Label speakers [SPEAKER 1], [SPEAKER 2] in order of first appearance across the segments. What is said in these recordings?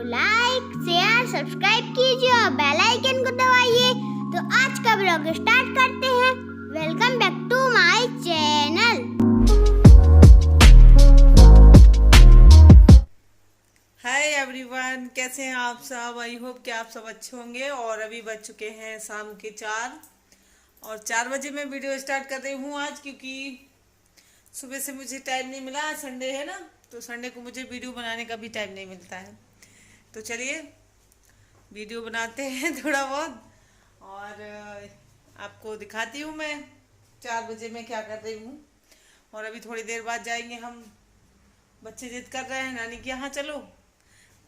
[SPEAKER 1] Like share subscribe कीजिए और bell icon को दबाइए। तो आज का ब्लॉग स्टार्ट करते हैं। Welcome back to my channel.
[SPEAKER 2] Hi everyone, कैसे हैं आप सब। आई होप कि आप सब अच्छे होंगे। और अभी बज चुके हैं शाम के 4 और 4 बजे मैं वीडियो स्टार्ट कर रही हूँ आज, क्योंकि सुबह से मुझे टाइम नहीं मिला। आज संडे है ना, तो संडे को मुझे वीडियो बनाने का भी टाइम नहीं मिलता है। तो चलिए वीडियो बनाते हैं थोड़ा बहुत, और आपको दिखाती हूँ मैं 4 बजे मैं क्या कर रही हूँ। और अभी थोड़ी देर बाद जाएंगे हम। बच्चे जिद कर रहे हैं नानी के यहाँ चलो,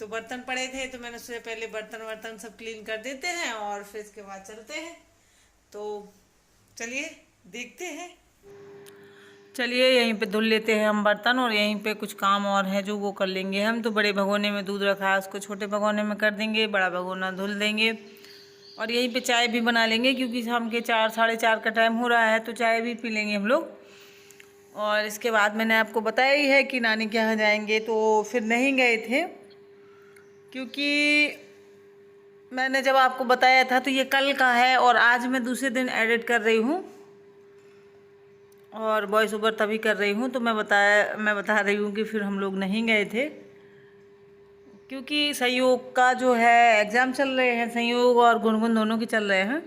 [SPEAKER 2] तो बर्तन पड़े थे तो मैंने उससे पहले बर्तन सब क्लीन कर देते हैं और फिर इसके बाद चलते हैं। तो चलिए देखते हैं। चलिए यहीं पे धुल लेते हैं हम बर्तन, और यहीं पे कुछ काम और है जो वो कर लेंगे हम। तो बड़े भगोने में दूध रखा है, उसको छोटे भगोने में कर देंगे, बड़ा भगोना धुल देंगे। और यहीं पे चाय भी बना लेंगे, क्योंकि शाम के 4 साढ़े 4 का टाइम हो रहा है, तो चाय भी पी लेंगे हम लोग। और इसके बाद मैंने आपको बताया ही है कि नानी के यहाँ जाएंगे, तो फिर नहीं गए थे, क्योंकि मैंने जब आपको बताया था तो ये कल का है, और आज मैं दूसरे दिन एडिट कर रही हूँ और वॉइस ओवर तभी कर रही हूँ। तो मैं बता रही हूँ कि फिर हम लोग नहीं गए थे, क्योंकि संयोग का जो है एग्ज़ाम चल रहे हैं, संयोग और गुनगुन दोनों की चल रहे हैं।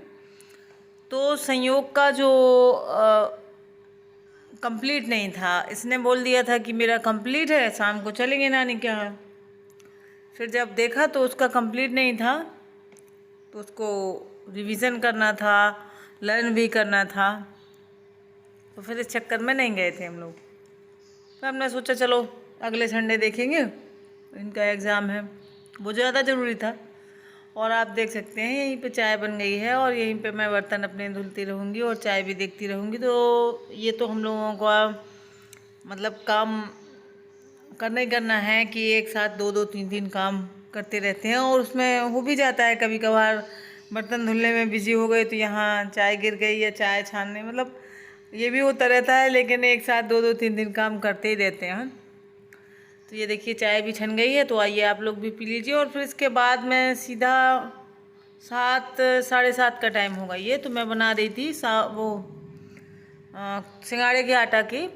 [SPEAKER 2] तो संयोग का जो कंप्लीट नहीं था, इसने बोल दिया था कि मेरा कंप्लीट है, शाम को चलेंगे नानी के यहाँ। फिर जब देखा तो उसका कंप्लीट नहीं था, तो उसको रिवीजन करना था, लर्न भी करना था। तो फिर इस चक्कर में नहीं गए थे हम लोग। तो हमने सोचा चलो अगले संडे देखेंगे, इनका एग्ज़ाम है, वो ज़्यादा ज़रूरी था। और आप देख सकते हैं यहीं पे चाय बन गई है, और यहीं पे मैं बर्तन अपने धुलती रहूँगी और चाय भी देखती रहूँगी। तो ये तो हम लोगों का मतलब काम करना ही करना है कि एक साथ 2-2 3-3 काम करते रहते हैं। और उसमें हो भी जाता है कभी कभार बर्तन धुलने में बिजी हो गए तो यहाँ चाय गिर गई या चाय छानने, मतलब ये भी होता रहता है। लेकिन एक साथ 2-2 3-3 काम करते ही रहते हैं। तो ये देखिए चाय भी छन गई है, तो आइए आप लोग भी पी लीजिए। और फिर इसके बाद मैं सीधा 7 साढ़े 7 का टाइम होगा ये, तो मैं बना रही थी वो सिंगाड़े के आटा की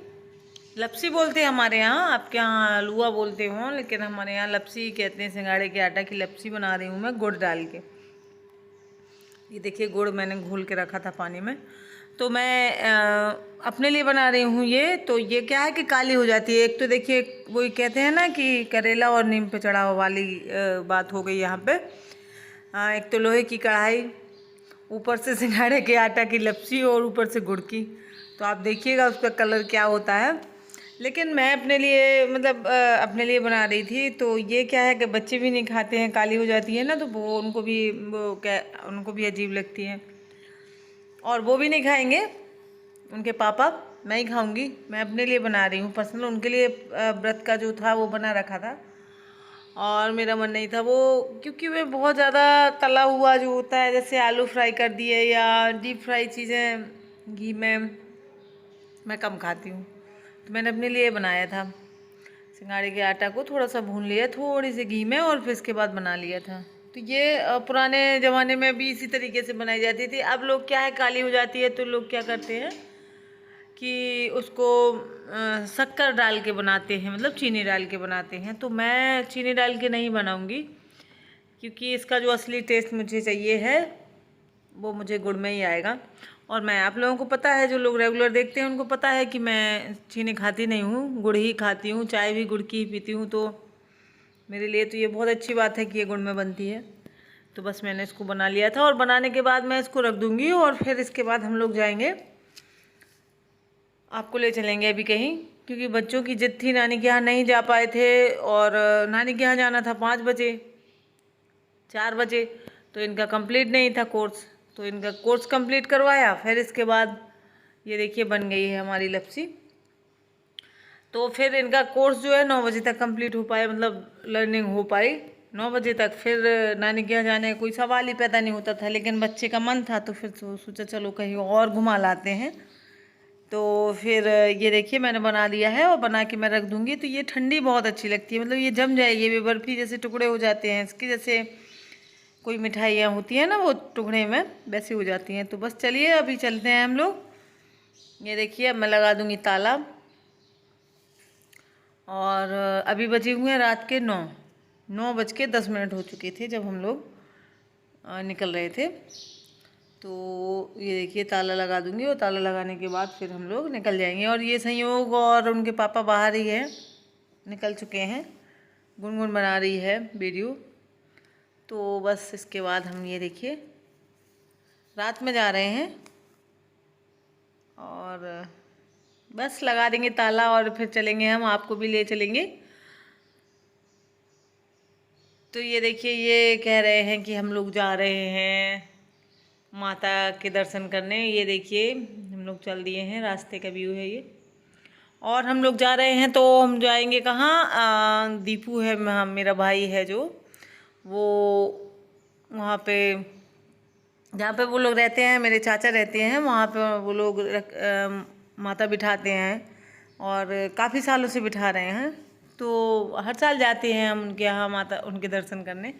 [SPEAKER 2] लपसी बोलते हैं हमारे यहाँ, आपके यहाँ हलवा बोलते हो, लेकिन हमारे यहाँ लपसी कहते हैं। सिंगाड़े के आटा की लपसी बना रही हूँ मैं गुड़ डाल के। ये देखिए गुड़ मैंने घोल के रखा था पानी में, तो मैं अपने लिए बना रही हूँ ये। तो ये क्या है कि काली हो जाती है। एक तो देखिए वही कहते हैं ना कि करेला और नीम पे चढ़ा हुआ वाली बात हो गई यहाँ पे। एक तो लोहे की कढ़ाई, ऊपर से सिंगाड़े के आटा की लपसी और ऊपर से गुड़ की। तो आप देखिएगा उसका कलर क्या होता है। लेकिन मैं अपने लिए मतलब अपने लिए बना रही थी। तो ये क्या है कि बच्चे भी नहीं खाते हैं, काली हो जाती है ना, तो वो उनको भी अजीब लगती है, और वो भी नहीं खाएंगे उनके पापा, मैं ही खाऊंगी। मैं अपने लिए बना रही हूँ पर्सनल, उनके लिए व्रत का जो था वो बना रखा था, और मेरा मन नहीं था वो, क्योंकि वे बहुत ज़्यादा तला हुआ जो होता है, जैसे आलू फ्राई कर दिए या डीप फ्राई चीज़ें घी में, मैं कम खाती हूँ। तो मैंने अपने लिए बनाया था। सिंगाड़े के आटा को थोड़ा सा भून लिया थोड़ी सी घी में, और फिर इसके बाद बना लिया था। तो ये पुराने ज़माने में भी इसी तरीके से बनाई जाती थी। अब लोग क्या है काली हो जाती है तो लोग क्या करते हैं कि उसको शक्कर डाल के बनाते हैं, मतलब चीनी डाल के बनाते हैं। तो मैं चीनी डाल के नहीं बनाऊंगी, क्योंकि इसका जो असली टेस्ट मुझे चाहिए है वो मुझे गुड़ में ही आएगा। और मैं आप लोगों को पता है, जो लोग रेगुलर देखते हैं उनको पता है कि मैं चीनी खाती नहीं हूँ, गुड़ ही खाती हूँ, चाय भी गुड़ की ही पीती हूँ। तो मेरे लिए तो ये बहुत अच्छी बात है कि ये गुड़ में बनती है। तो बस मैंने इसको बना लिया था, और बनाने के बाद मैं इसको रख दूँगी, और फिर इसके बाद हम लोग जाएंगे, आपको ले चलेंगे अभी कहीं, क्योंकि बच्चों की जिद थी, नानी के यहाँ नहीं जा पाए थे। और नानी के यहाँ जाना था 5 बजे 4 बजे, तो इनका कंप्लीट नहीं था कोर्स, तो इनका कोर्स कंप्लीट करवाया। फिर इसके बाद ये देखिए बन गई है हमारी लपसी। तो फिर इनका कोर्स जो है 9 बजे तक कंप्लीट हो पाए, मतलब लर्निंग हो पाई 9 बजे तक। फिर नानी के यहाँ जाने का कोई सवाल ही पैदा नहीं होता था, लेकिन बच्चे का मन था, तो फिर सोचा चलो कहीं और घुमा लाते हैं, तो फिर ये देखिए मैंने बना लिया है और बना के मैं रख दूँगी। तो ये ठंडी बहुत अच्छी लगती है, मतलब ये जम जाएगी, ये बर्फ़ी जैसे टुकड़े हो जाते हैं इसके, जैसे कोई मिठाइयाँ होती हैं ना वो टुकड़े में वैसी हो जाती हैं। तो बस चलिए अभी चलते हैं हम लोग। ये देखिए अब मैं लगा दूँगी ताला। और अभी बजे हुए हैं रात के 9:10 हो चुके थे जब हम लोग निकल रहे थे। तो ये देखिए ताला लगा दूँगी और ताला लगाने के बाद फिर हम लोग निकल जाएंगे। और ये संयोग और उनके पापा बाहर ही है, निकल चुके हैं, गुनगुन बना रही है वीडियो। तो बस इसके बाद हम ये देखिए रात में जा रहे हैं और बस लगा देंगे ताला और फिर चलेंगे, हम आपको भी ले चलेंगे। तो ये देखिए ये कह रहे हैं कि हम लोग जा रहे हैं माता के दर्शन करने। ये देखिए हम लोग चल दिए हैं, रास्ते का व्यू है ये। और हम लोग जा रहे हैं तो हम जाएंगे कहाँ, दीपू है मेरा भाई है जो, वो वहाँ पे जहाँ पे वो लोग रहते हैं, मेरे चाचा रहते हैं वहाँ पे, वो लोग माता बिठाते हैं और काफ़ी सालों से बिठा रहे हैं। तो हर साल जाते हैं हम उनके यहाँ माता उनके दर्शन करने।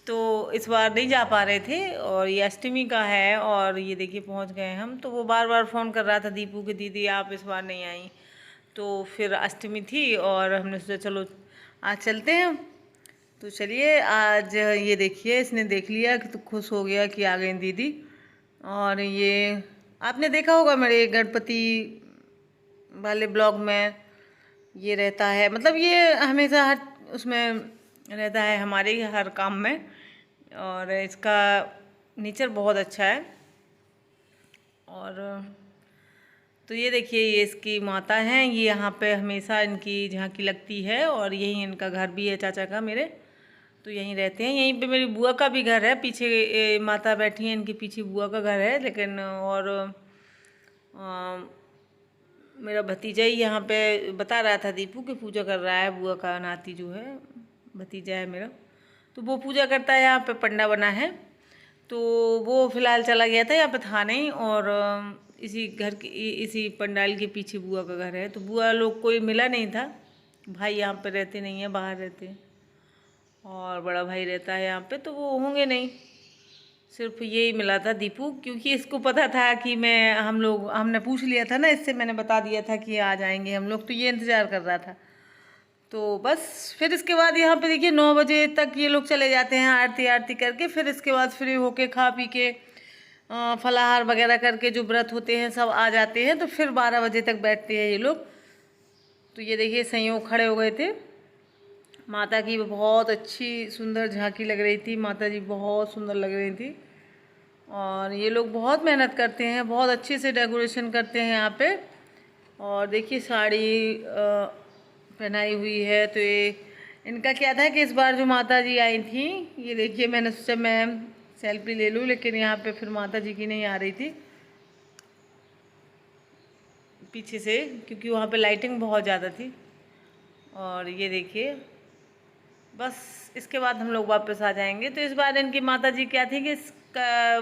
[SPEAKER 2] तो इस बार नहीं जा पा रहे थे और ये अष्टमी का है और ये देखिए पहुँच गए हम। तो वो बार बार फ़ोन कर रहा था दीपू की दीदी आप इस बार नहीं आई। तो फिर अष्टमी थी और हमने सोचा चलो आज चलते हैं। तो चलिए आज ये देखिए इसने देख लिया कि तो खुश हो गया कि आ गई दीदी। और ये आपने देखा होगा मेरे गणपति वाले ब्लॉग में ये रहता है, मतलब ये हमेशा हर उसमें रहता है हमारे हर काम में। और इसका नेचर बहुत अच्छा है। और तो ये देखिए ये इसकी माता हैं, ये यहाँ पे हमेशा इनकी झांकी लगती है और यहीं इनका घर भी है चाचा का मेरे, तो यहीं रहते हैं। यहीं पे मेरी बुआ का भी घर है, पीछे माता बैठी हैं इनके पीछे बुआ का घर है। लेकिन और मेरा भतीजा ही यहाँ पे बता रहा था दीपू की पूजा कर रहा है, बुआ का नाती जो है भतीजा है मेरा, तो वो पूजा करता है। यहाँ पे पंडा बना है तो वो फ़िलहाल चला गया था, यहाँ पे था नहीं। और इसी घर की इसी पंडाल के पीछे बुआ का घर है। तो बुआ लोग कोई मिला नहीं था, भाई यहाँ पे रहते नहीं है, बाहर रहते हैं और बड़ा भाई रहता है यहाँ पे, तो वो होंगे नहीं। सिर्फ यही मिला था दीपू, क्योंकि इसको पता था कि हमने पूछ लिया था ना इससे, मैंने बता दिया था कि आ जाएंगे हम लोग, तो ये इंतज़ार कर रहा था। तो बस फिर इसके बाद यहाँ पे देखिए 9 बजे तक ये लोग चले जाते हैं आरती करके। फिर इसके बाद फ्री होके खा पी के फलाहार वगैरह करके जो व्रत होते हैं सब आ जाते हैं। तो फिर 12 बजे तक बैठते हैं ये लोग। तो ये देखिए संयोग खड़े हो गए थे। माता की बहुत अच्छी सुंदर झांकी लग रही थी, माता जी बहुत सुंदर लग रही थी। और ये लोग बहुत मेहनत करते हैं, बहुत अच्छे से डेकोरेशन करते हैं यहाँ पे। और देखिए साड़ी पहनाई हुई है। तो ये इनका क्या था कि इस बार जो माता जी आई थी, ये देखिए मैंने सोचा मैं सेल्फी ले लूँ, लेकिन यहाँ पे फिर माता जी की नहीं आ रही थी पीछे से, क्योंकि वहाँ पे लाइटिंग बहुत ज़्यादा थी। और ये देखिए बस इसके बाद हम लोग वापस आ जाएंगे। तो इस बार इनकी माता जी क्या थी कि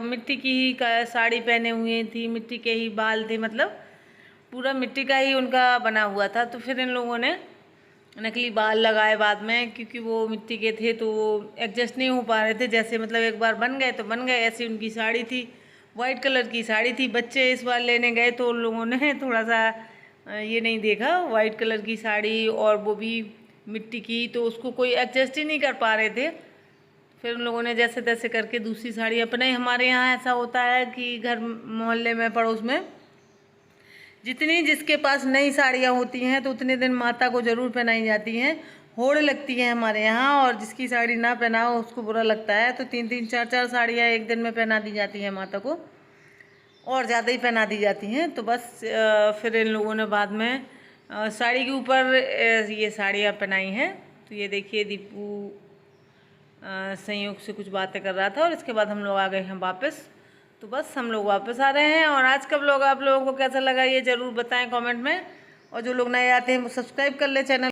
[SPEAKER 2] मिट्टी की ही साड़ी पहने हुए थी, मिट्टी के ही बाल थे, मतलब पूरा मिट्टी का ही उनका बना हुआ था। तो फिर इन लोगों ने नकली बाल लगाए बाद में, क्योंकि वो मिट्टी के थे तो वो एडजस्ट नहीं हो पा रहे थे। जैसे मतलब एक बार बन गए तो बन गए, ऐसी उनकी साड़ी थी, वाइट कलर की साड़ी थी। बच्चे इस बार लेने गए तो उन लोगों ने थोड़ा सा ये नहीं देखा, वाइट कलर की साड़ी और वो भी मिट्टी की, तो उसको कोई एडजस्ट ही नहीं कर पा रहे थे। फिर उन लोगों ने जैसे तैसे करके दूसरी साड़ी अपने, हमारे यहाँ ऐसा होता है कि घर मोहल्ले में पड़ोस में जितनी जिसके पास नई साड़ियाँ होती हैं तो उतने दिन माता को ज़रूर पहनाई जाती हैं, होड़ लगती है हमारे यहाँ। और जिसकी साड़ी ना पहनाओ उसको बुरा लगता है। तो 3-3 4-4 साड़ियाँ एक दिन में पहना दी जाती हैं माता को, और ज़्यादा ही पहना दी जाती हैं। तो बस फिर इन लोगों ने बाद में साड़ी के ऊपर ये साड़ियाँ पहनाई हैं। तो ये देखिए दीपू संयोग से कुछ बातें कर रहा था और इसके बाद हम लोग आ गए हैं वापस। तो बस हम लोग वापस आ रहे हैं। और आज का व्लॉग आप लोगों को कैसा लगा ये ज़रूर बताएं कमेंट में। और जो लोग नए आते हैं वो सब्सक्राइब कर ले चैनल।